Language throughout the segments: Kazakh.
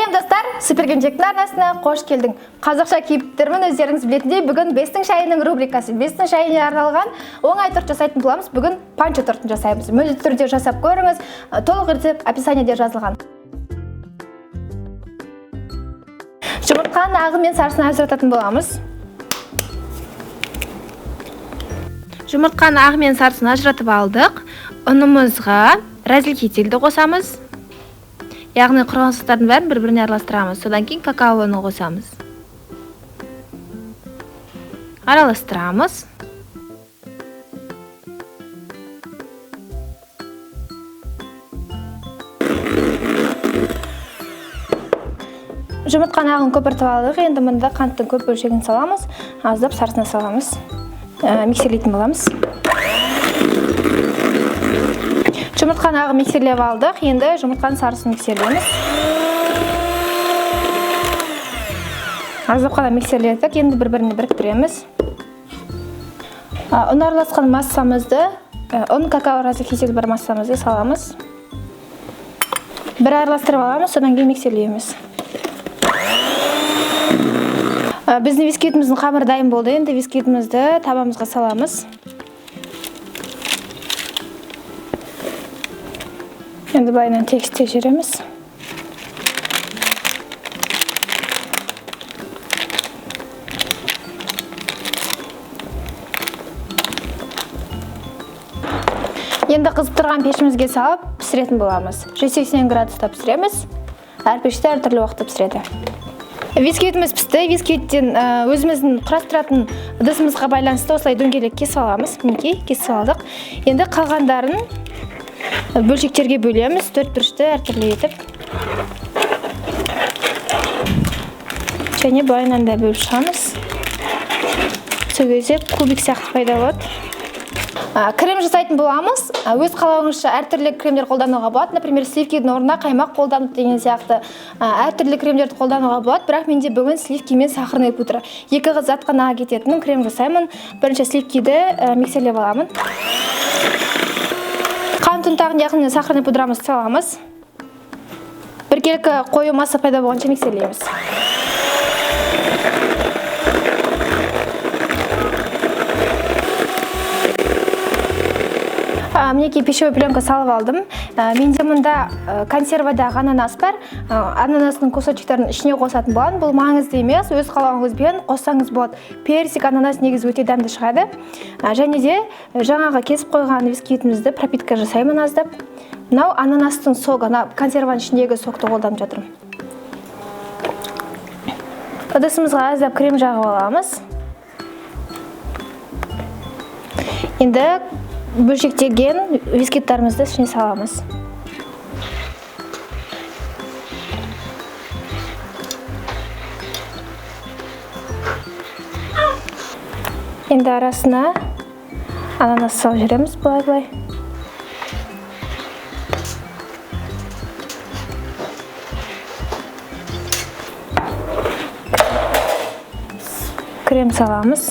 Сәлем достар, Супергенжектің арнасына қош келдің. Қазақша кейіптермен өздеріңіз білетіндей, бүгін бестің шайының рубрикасы. Бестің шайына арналған оңай торт жасайтын боламыз. Бүгін панчо тортын жасаймыз. Мөлдір түрде жасап көріңіз. Толық рецепт описаниеде жазылған. Жұмыртқаның ағы мен сарысын ажырататын боламыз. Жұмыртқаның ағы мен сарысын ажыратып алдық. Ұнымызға разделителді қосамыз. Яғни құрғансыздардың бәрін бір-біріне араластырамыз. Содан кейін какаоны қосамыз. Араластырамыз. Жұмыртқаның ағын көпіртіп алдық. Енді мұнда қанттың көп бөлшегін саламыз. Аздап сарысына саламыз. Миксерлейтін боламыз. Жұмыртқаның ағын миксерлеп алдық. Енді жұмыртқаның сарысын миксерлейміз. Аздап қана миксерледік. Енді бір-біріне біріктіреміз. Ұн араласқан массамызды, ұн какао разделителі бар массамызды саламыз. Бір араластырып аламыз, содан кейін миксерлейміз. Біздің бисквитіміздің қамыры дайын болды. Енді бисквитімізді табамызға саламыз. Енді былайынан тегістей жүреміз. Енді қызып тұрған пешімізге салып пісіретін боламыз. 180 градуста пісіреміз. Әр пешті әртүрлі уақытта пісіреді. Бисквитіміз пісті. Бисквиттен өзіміздің құрастыратын ыдысымызға байланысты осылай дөңгелек кесіп аламыз. Мінекей, кесіп алдық. Енді қалғандарын бөлшектерге бөлеміз. 4 бұрышты әртүрлі етіп. Және былайынан да бөліп шығамыз. Сол кезде кубик сияқты пайда болады. Крем жасайтын боламыз. Өз қалауыңызша әртүрлі кремдер қолдануға болады. Например, сливкидің орнына қаймақ қолданып деген сияқты әртүрлі кремдерді қолдануға болады. Бірақ менде бүгін сливки мен сахарный пудра. Екі зат қана кететін крем жасаймын. Бірінші сливкиді миксерлеп аламын. Қант ұнтағын яғни сахарный пудрамызды саламыз. Біркелкі қою масса пайда болғанша миксерлейміз. Мінекей пищевой пленка салып алдым. Менде мұнда консервадағы ананас бар. Ананасының кусочектарын ішіне қосатын болған. Бұл маңызды емес, өз қалауыңызбен қоссаңыз болады. Персик, ананас негізі өте дәмді шығады. Және де жаңағы кесіп қойған бисквитімізді пропитка жасаймын аздап. Мынау ананастың соғы, консерваның ішіндегі соқты қолданып жатырмын. Ыдысымызға аздап крем жағып аламыз. Енді бөлшектелген бисквиттарымызды ішіне саламыз. Енді арасына ананас салып жүреміз былай-былай. Крем саламыз.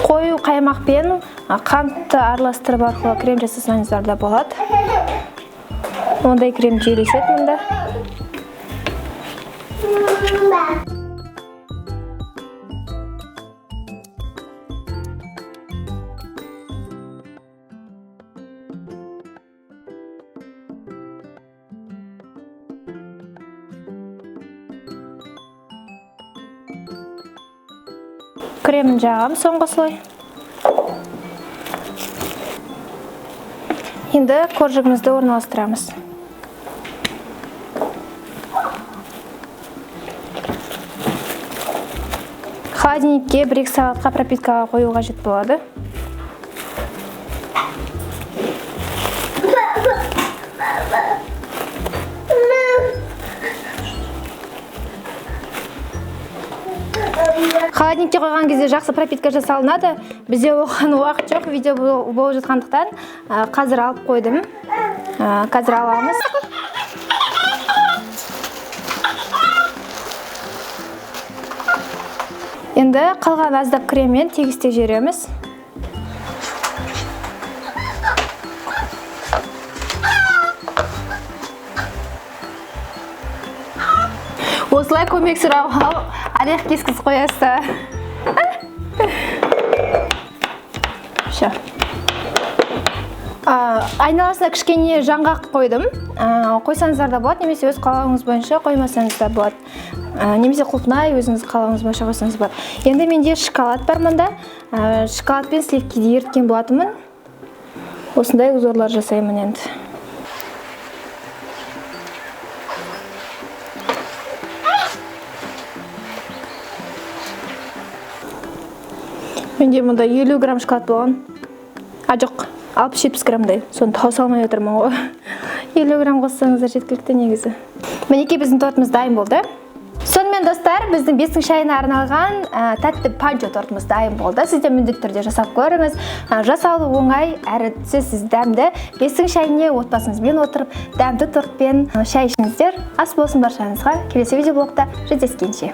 Қою қаймақпен қантты араластырып арқылы крем жасасаңыздар да болады. Ондай крем жүйелеседі мұнда. Кремін жағам соңғы слой. Енді коржығымызды орналастырамыз. Холодильникке 1-2 сағатқа пропиткаға қою қажет болады. Холодильникке қойған кезде жақсы пропитка жасалынады. Бізде оған уақыт жоқ, видео болып жатқандықтан қазір алып қойдым. Қазір аламыз. Енді қалған аздап креммен тегістей жібереміз. Осылай көмек сұрауға орех кескіз қоясыз. Айналасына кішкене жаңғақ қойдым. Қойсаңыздар да болады, немесе өз қалауыңыз бойынша қоймасаңыз да болады. Немесе құлпынай өзіңіз қалауыңыз бойынша қойсаңыз болады. Енді менде шоколад бар мұнда. Шоколадпен сливкиді еріткен болатынмын. Осындай узорлар жасаймын енді. Менде мұнда 50 грамм шоколад болған. Жоқ, 60-70 граммдай. Соны тауыс алмай отырмын ғой. 50 грамм қоссаңыздар жеткілікті негізі. Мінекей біздің тортымыз дайын болды. Сонымен достар, біздің бесін шайына арналған тәтті панчо тортымыз дайын болды. Сіз де міндетті түрде жасап көріңіз. Жасалу оңай, әрі сөзсіз дәмді. Бесін шайіне отбасыңызбен отырып, дәмді тортпен шай ішіңіздер. Ас болсын баршаңызға. Келесі видеоблогта жүздескенше.